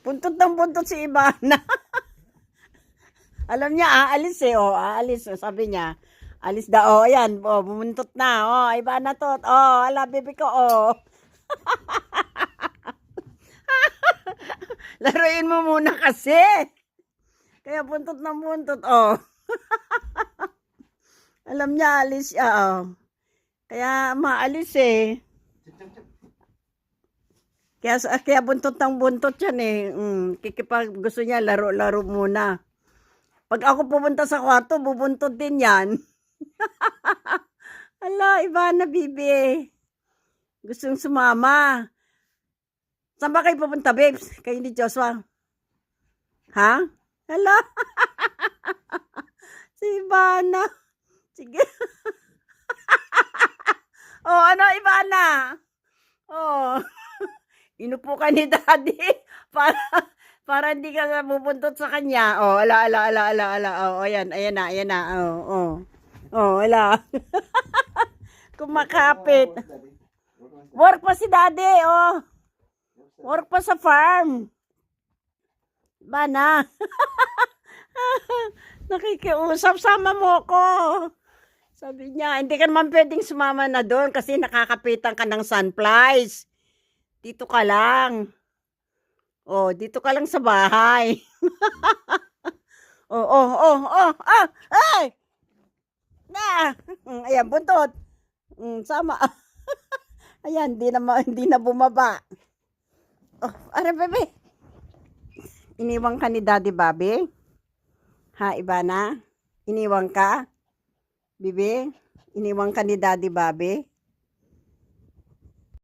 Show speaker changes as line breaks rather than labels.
Buntot ng buntot si Ivana. Alam niya, aalis eh. Oh, aalis. Sabi niya, alis daw. Oh, ayan. Oh, bumuntot na. Oh, Ivana to. Oh, ala, baby ko. Oh. Laruin mo muna kasi. Kaya buntot ng buntot. Oh. Alam niya, alis siya. Oh. Kaya maalis eh. Kaya buntot ng buntot yan eh. Kikipag gusto niya, laro-laro muna. Pag ako pupunta sa kwarto, bubuntot din yan. Ala, Ivana, bibi. Gustong sumama. Saan ba kayo pupunta, babes? Kayo ni Joshua? Ha? Ala. Si Ivana. Sige. Oh, ano, Ivana? Oh. Inupo ka ni Daddy para hindi ka bubuntot sa kanya. Oh, ala. Oh, ayan na. Oh, ala. Kumakapit. Work pa si Daddy, oh. Work pa sa farm. Bana. Nakikiusap, sama mo ko. Sabi niya, hindi ka naman pwedeng sumama na doon kasi nakakapitan ka ng sunflies. Dito ka lang. Oh, dito ka lang sa bahay. Ay! Na! Ayan, buntot. Sama. Ayan, hindi na bumaba. Oh, ara, bebe. Iniwang ka ni Daddy Bobby? Ha, Ivana? Iniwang ka? Bibi? Iniwang ka ni Daddy Bobby?